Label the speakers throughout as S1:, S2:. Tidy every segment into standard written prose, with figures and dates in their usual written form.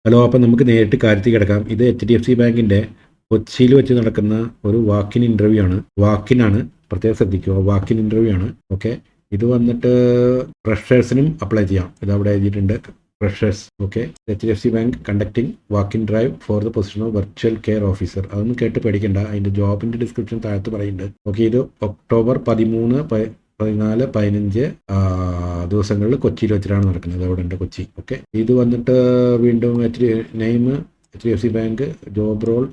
S1: Hello, അപ്പം നമുക്ക് നേരിട്ട് കാര്യത്തിൽ കിടക്കാം. ഇത് HDFC ബാങ്കിൻ്റെ കൊച്ചിയിൽ വെച്ച് നടക്കുന്ന ഒരു വാക്കിൻ ഇൻ്റർവ്യൂ ആണ്. വാക്കിനാണ്, പ്രത്യേകം ശ്രദ്ധിക്കുക, വാക്കിൻ ഇൻ്റർവ്യൂ ആണ്. ഓക്കെ, ഇത് വന്നിട്ട് ഫ്രഷേഴ്സിനും അപ്ലൈ ചെയ്യാം. ഇത് അവിടെ എഴുതിയിട്ടുണ്ട്, freshers. Okay, HDFC bank conducting walk-in drive for the position of virtual care officer. അതൊന്നും കേട്ട് പേടിക്കണ്ട, അതിൻ്റെ ജോബിൻ്റെ ഡിസ്ക്രിപ്ഷൻ താഴത്ത് പറയുന്നുണ്ട്. ഓക്കെ, ഇത് ഒക്ടോബർ 13, 14, 15 ദിവസങ്ങളിൽ കൊച്ചിയിൽ വെച്ചിട്ടാണ് നടക്കുന്നത്. അവിടെ ഉണ്ട് കൊച്ചി. ഓക്കെ, ഇത് വന്നിട്ട് വീണ്ടും HDFC bank job role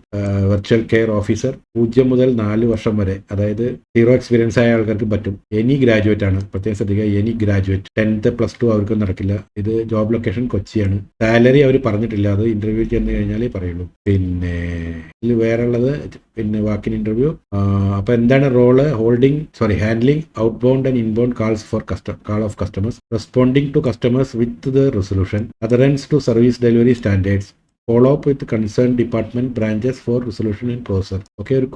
S1: virtual care officer 0 മുതൽ 4 വർഷം വരെ, അതായത് 0 എക്സ്പീരിയൻസ് ആയ ആൾക്കാർക്ക് പറ്റും. എനി ഗ്രാജുവേറ്റ് ആണ്, പ്രത്യേകം ശ്രദ്ധിക്കുക, എനി ഗ്രാജുവേറ്റ്. 10th +2 അവർക്ക് നടക്കില്ല. ഇത് ജോബ് ലൊക്കേഷൻ കൊച്ചിയാണ്. സാലറി അവർ പറഞ്ഞിട്ടില്ല, അത് ഇന്റർവ്യൂ ചെന്ന് കഴിഞ്ഞാലേ പറയുള്ളൂ. പിന്നെ ഇതിൽ വേറെ ഉള്ളത് വാക്കിൻ ഇന്റർവ്യൂ. അപ്പൊ എന്താണ് role? Handling outbound and inbound call of customers, responding to customers with the resolution, adherence to service delivery standards, follow up with concern department branches for resolution and closure. Okay, ഒരു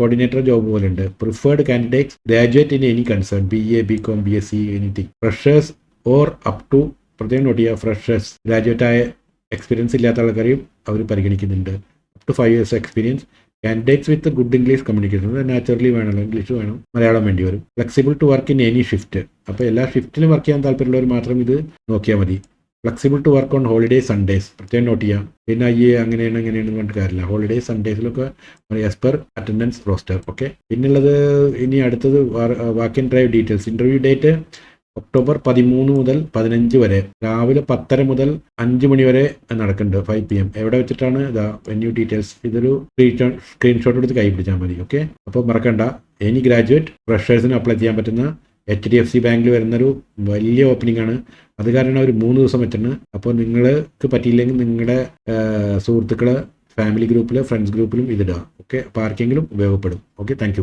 S1: coordinator job പോലെ ഉണ്ട്. Preferred candidates graduate in any concern, BA, BCom, BSc, anything. Freshers or up to, പ്രത്യേകം note ചെയ്യുക, freshers, graduate ആയ experience ഇല്ലാത്ത ആൾക്കാരെയും അവർ പരിഗണിക്കുന്നുണ്ട്. Up to 5 years experience. Candidates with good English communication, naturally വേണമല്ലോ, ഇംഗ്ലീഷ് വേണം, മലയാളം വേണ്ടി വരും. Flexible to work in any shift. അപ്പോൾ എല്ലാ ഷിഫ്റ്റിലും വർക്ക് ചെയ്യാൻ താല്പര്യമുള്ളവർ മാത്രം ഇത് നോക്കിയാൽ മതി. Flexible to work on holiday Sundays, പ്രത്യേകം നോട്ട് ചെയ്യാം. പിന്നെ അങ്ങനെയാണെന്ന് പറഞ്ഞിട്ട് കാര്യമില്ല. ഹോളിഡേ സൺഡേസിലൊക്കെ as per attendance roster. Okay, പിന്നുള്ളത് ഇനി അടുത്തത് walk in drive details. Interview date October 13 മുതൽ 15 വരെ, രാവിലെ 10:30 മുതൽ 5 മണി വരെ നടക്കുന്നുണ്ട്, 5 PM. എവിടെ വെച്ചിട്ടാണ്? ഇതാ വെന്യൂ ഡീറ്റെയിൽസ്. ഇതൊരു സ്ക്രീൻഷോട്ട് എടുത്ത് കൈ പിടിച്ചാൽ മതി. ഓക്കെ, അപ്പോൾ മറക്കണ്ട, എനി ഗ്രാജുവേറ്റ് ഫ്രഷേഴ്സിന് അപ്ലൈ ചെയ്യാൻ പറ്റുന്ന HDFC ബാങ്കിൽ വരുന്നൊരു വലിയ ഓപ്പണിംഗ് ആണ്. അത് കാരണം ഒരു 3 ദിവസം വെച്ചിട്ടുണ്ട്. അപ്പോൾ നിങ്ങൾക്ക് പറ്റിയില്ലെങ്കിൽ നിങ്ങളുടെ സുഹൃത്തുക്കള്, ഫാമിലി ഗ്രൂപ്പിൽ, ഫ്രണ്ട്സ് ഗ്രൂപ്പിലും ഇതിടുക. ഓക്കെ, അപ്പോൾ ആർക്കെങ്കിലും ഉപയോഗപ്പെടും. Okay, thank you.